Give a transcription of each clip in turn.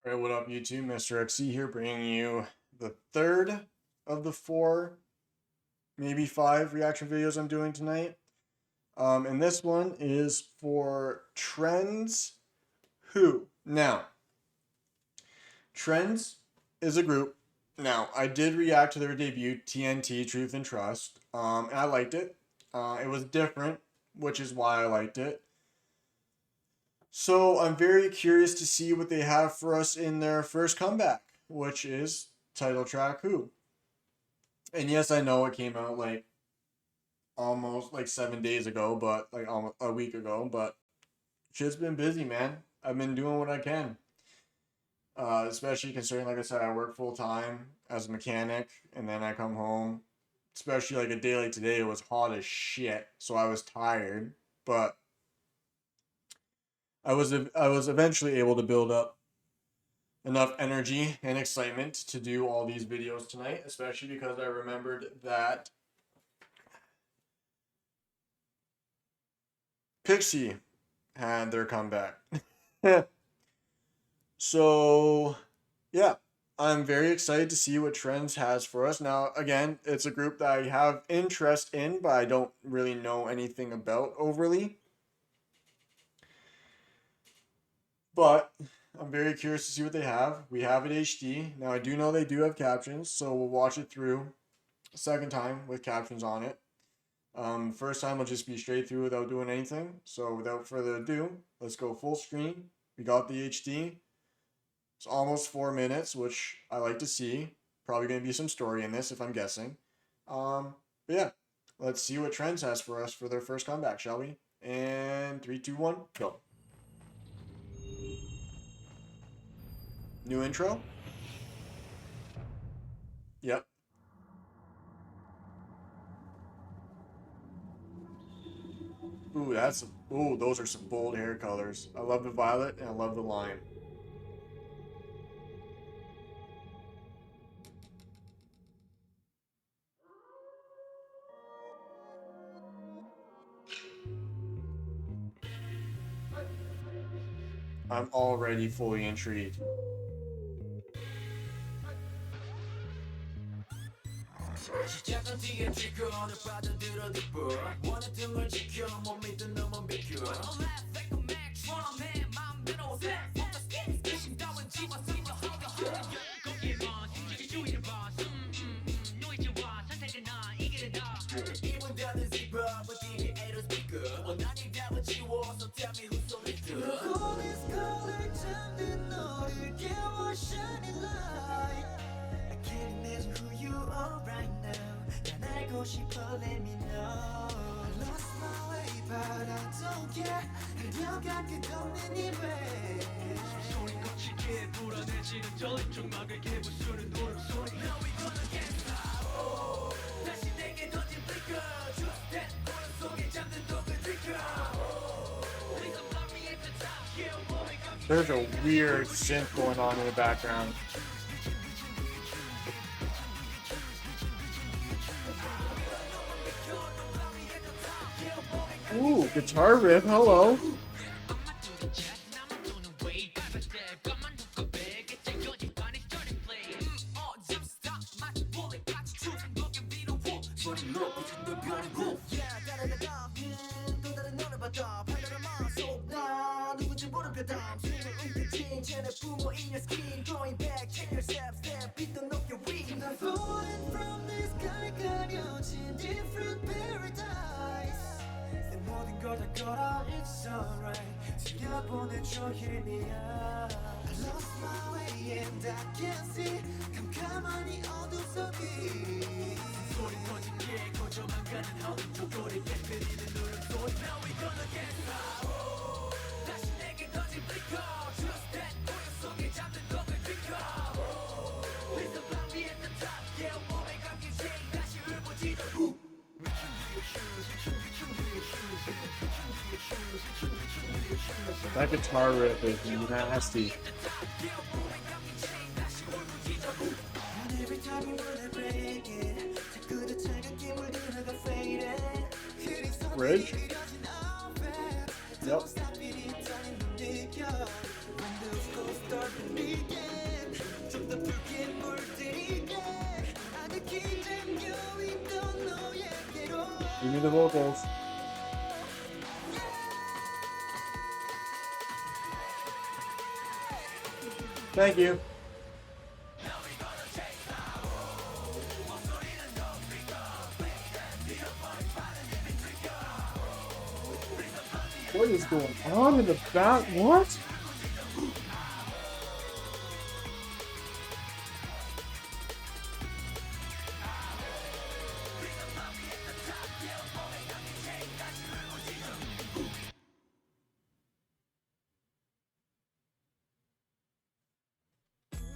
Hey, what up, YouTube? Mr. XC here, bringing you the third of the four, maybe five reaction videos I'm doing tonight. And this one is for TRENDZ Who. Now, TRENDZ is a group. Now, I did react to their debut, TNT, Truth and Trust, and I liked it. It was different, which is why I liked it. So I'm very curious to see what they have for us in their first comeback, which is title track Who. And yes, I know it came out like almost like 7 days ago, but like almost a week ago, but shit's been busy, man. I've been doing what I can. Especially considering, like I said, I work full time as a mechanic, and then I come home. Especially like a day like today, it was hot as shit, so I was tired, but I was eventually able to build up enough energy and excitement to do all these videos tonight, especially because I remembered that Pixie had their comeback. So, yeah, I'm very excited to see what TRENDZ has for us. Now, again, it's a group that I have interest in, but I don't really know anything about overly. But I'm very curious to see what they have. We have it HD. Now, I do know they do have captions, so we'll watch it through a second time with captions on it. First time will just be straight through without doing anything. So without further ado, let's go full screen. We got the HD. It's almost 4 minutes, which I like to see. Probably going to be some story in this if I'm guessing. But yeah, let's see what TRENDZ has for us for their first comeback, shall we? And 3, 2, 1, go. New intro? Yep. Ooh, those are some bold hair colors. I love the violet and I love the lime. I'm already fully intrigued. Let me know. I lost my way, but I don't care. 그녀가 끝없는 일에 소리 거치게 불안해지는 전적 막을 개부수는 울음소리. Now we gonna get out. 다시 내게 던진 flicker. Just that 고요 속에 잠든 독을 들켜. Please allow me at the top. Yeah, 몸에 감기. There's a weird synth going on in the background. Ooh, guitar riff, hello. It's alright. 지켜보내줘, hear me out. I lost my way and I can't see. 캄캄하니 어둠 속이. 소리 퍼진 게 거저만 가는 어둠 조골이 깨뜨리는 울음소리. Now we gonna get out. 다시 내게 던진 flicker. Just that 고요 속에 잠든 독을 들켜. Please allow me at the top. Yeah, 몸에 감긴 제 다시 울부짖어. That guitar riff is nasty. Bridge? Yep. 네겐 좀더 붉게 물들이게 아득히 잠겨있던 너에게로 Give me the vocals. Thank you. What is going on in the back? What?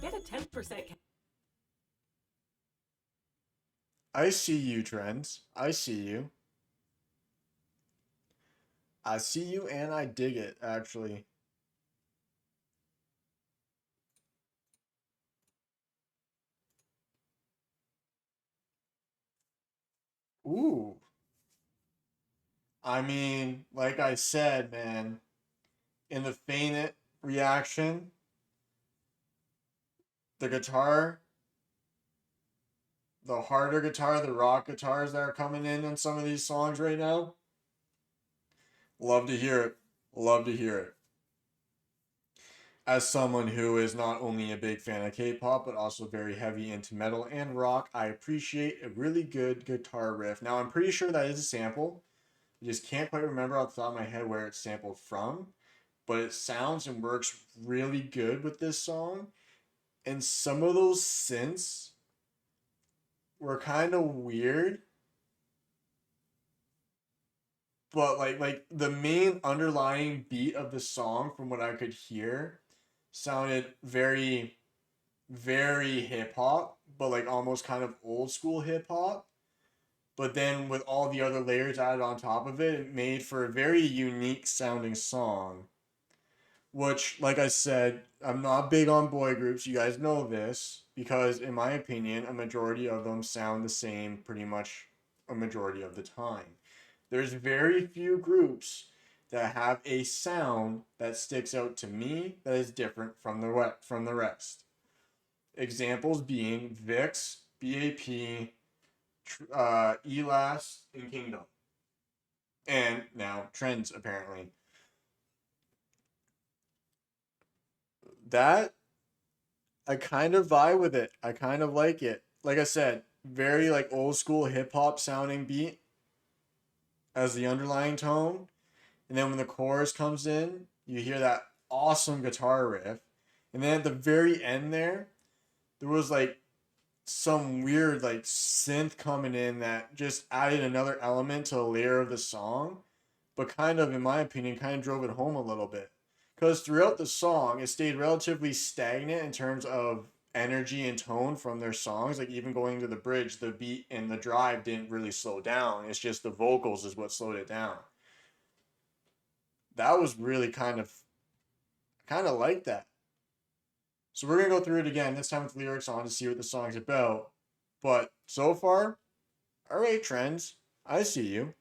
Get a 10% I see you, Trends. I see you. I see you and I dig it, actually. Ooh. I mean, like I said, man, in the faint reaction, the guitar, the harder guitar, the rock guitars that are coming in on some of these songs right now, love to hear it. Love to hear it. As someone who is not only a big fan of K-pop, but also very heavy into metal and rock, I appreciate a really good guitar riff. Now, I'm pretty sure that is a sample. I just can't quite remember off the top of my head where it's sampled from, but it sounds and works really good with this song. And some of those synths were kind of weird, but like the main underlying beat of the song, from what I could hear, sounded very hip hop, but like almost kind of old school hip hop. But then with all the other layers added on top of it, it made for a very unique sounding song. Which, like I said, I'm not big on boy groups. You guys know this because, in my opinion, a majority of them sound the same pretty much a majority of the time. There's very few groups that have a sound that sticks out to me that is different from the rest. Examples being Vix, BAP, Elas, and Kingdom, and now TRENDZ apparently. That I kind of vibe with it. I kind of like it. Like I said, very like old school hip hop sounding beat as the underlying tone. And then when the chorus comes in, you hear that awesome guitar riff. And then at the very end there was like some weird like synth coming in that just added another element to the layer of the song, but kind of, in my opinion, kind of drove it home a little bit. Because throughout the song, it stayed relatively stagnant in terms of energy and tone from their songs. Like even going to the bridge, the beat and the drive didn't really slow down. It's just the vocals is what slowed it down. That was really kind of like that. So we're gonna go through it again, this time with lyrics on to see what the song's about. But so far, alright, TRENDZ. I see you.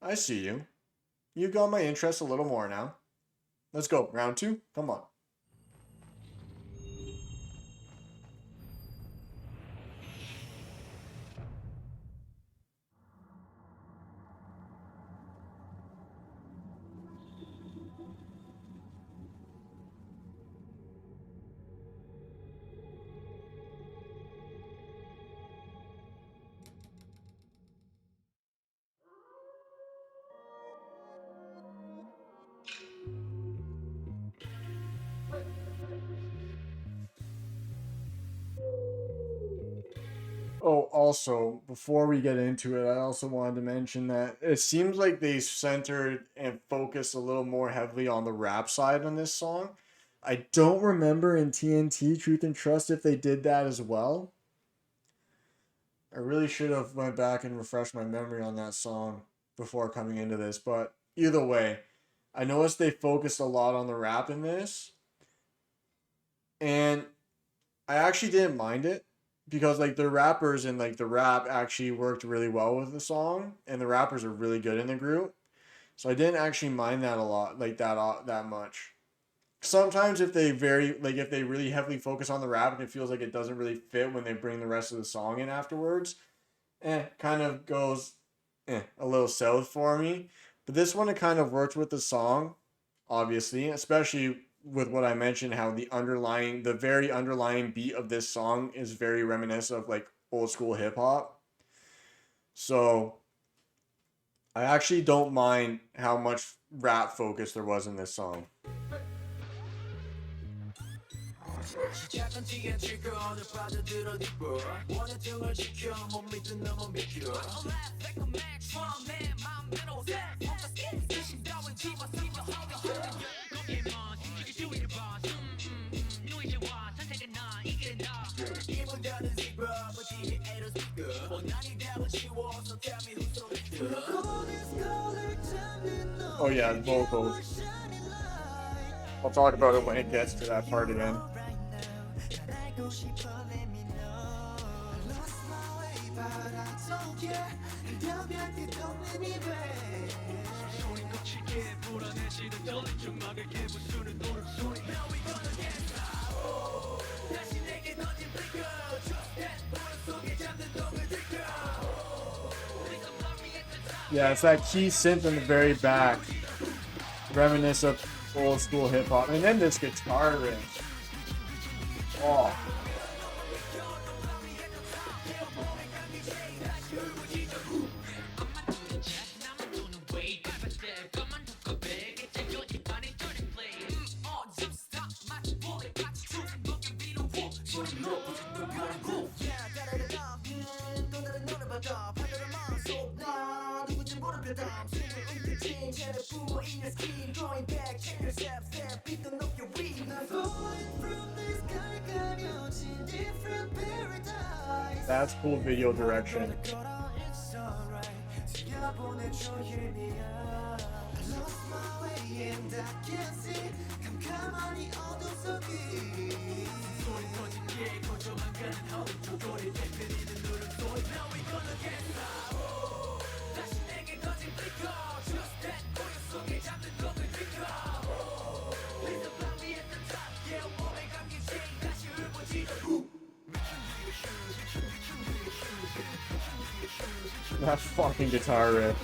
I see you. You got my interest a little more now. Let's go. Round two. Come on. Oh, also, before we get into it, I also wanted to mention that it seems like they centered and focused a little more heavily on the rap side on this song. I don't remember in TNT Truth and Trust if they did that as well. I really should have went back and refreshed my memory on that song before coming into this, but either way, I noticed they focused a lot on the rap in this, and I actually didn't mind it because like the rappers and like the rap actually worked really well with the song, and the rappers are really good in the group. So I didn't actually mind that a lot, like that much. sometimes if they if they really heavily focus on the rap and it feels like it doesn't really fit when they bring the rest of the song in afterwards, kind of goes a little south for me. But this one, it kind of worked with the song, obviously, especially with what I mentioned, how the very underlying beat of this song is very reminiscent of like old school hip hop. So I actually don't mind how much rap focus there was in this song. Oh yeah, the vocals. I'll talk about it when it gets to that part again. Yeah, it's that key synth in the very back, reminiscent of old school hip hop, and then this guitar riff. Oh. That's cool video direction. That fucking guitar riff.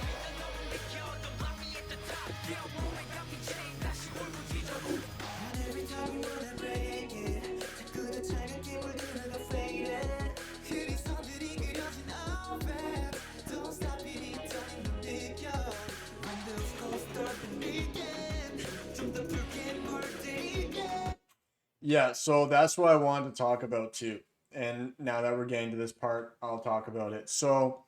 Yeah, so that's what I wanted to talk about too. And now that we're getting to this part, I'll talk about it. So,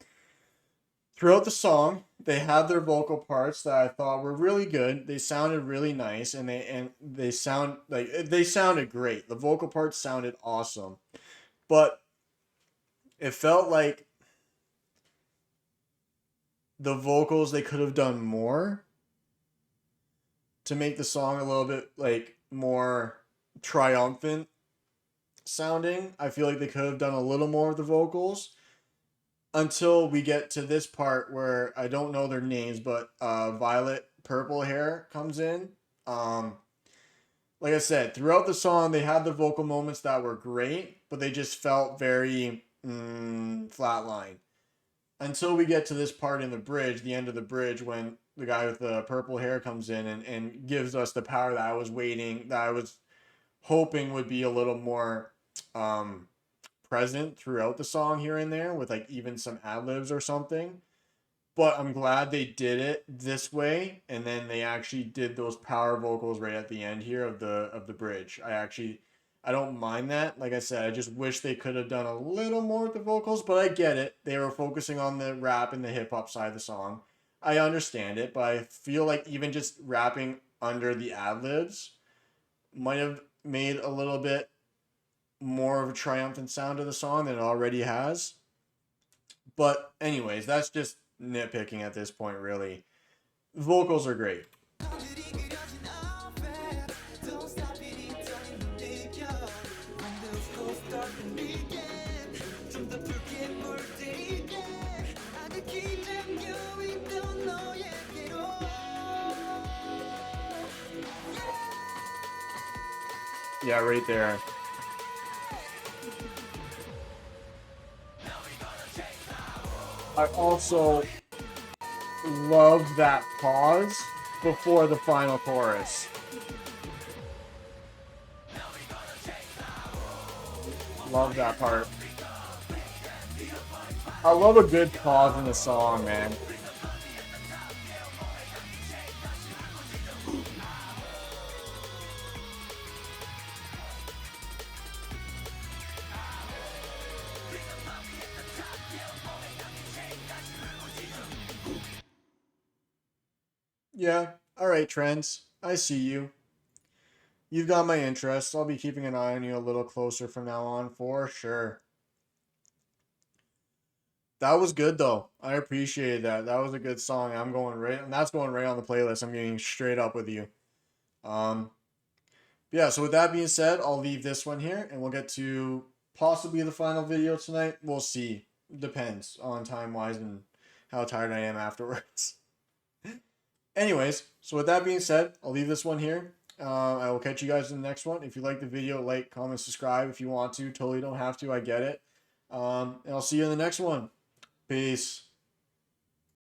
throughout the song, they had their vocal parts that I thought were really good. They sounded really nice, and they sounded great. The vocal parts sounded awesome. But it felt like the vocals, they could have done more to make the song a little bit like more triumphant sounding. I feel like they could have done a little more with the vocals until we get to this part where I don't know their names, but Violet Purple Hair comes in. Like I said, throughout the song, they had the vocal moments that were great, but they just felt very flatline. Until we get to this part in the bridge, the end of the bridge, when the guy with the purple hair comes in and gives us the power that I was hoping would be a little more present throughout the song here and there with like even some ad-libs or something. But I'm glad they did it this way, and then they actually did those power vocals right at the end here of the bridge. I don't mind that. Like I said, I just wish they could have done a little more with the vocals, but I get it. They were focusing on the rap and the hip hop side of the song. I understand it, but I feel like even just rapping under the ad-libs might have made a little bit more of a triumphant sound to the song than it already has. But anyways, that's just nitpicking at this point, really. Vocals are great. Yeah, right there. I also love that pause before the final chorus. Love that part. I love a good pause in the song, man. Yeah, alright, Trends. I see you. You've got my interest. I'll be keeping an eye on you a little closer from now on, for sure. That was good though. I appreciate that. That was a good song. I'm going right, and that's going right on the playlist. I'm getting straight up with you. Um, yeah. So with that being said, I'll leave this one here, and we'll get to possibly the final video tonight. We'll see. Depends on time wise and how tired I am afterwards. Anyways, so with that being said, I'll leave this one here. I will catch you guys in the next one. If you like the video, like, comment, subscribe if you want to. Totally don't have to. I get it. And I'll see you in the next one. Peace.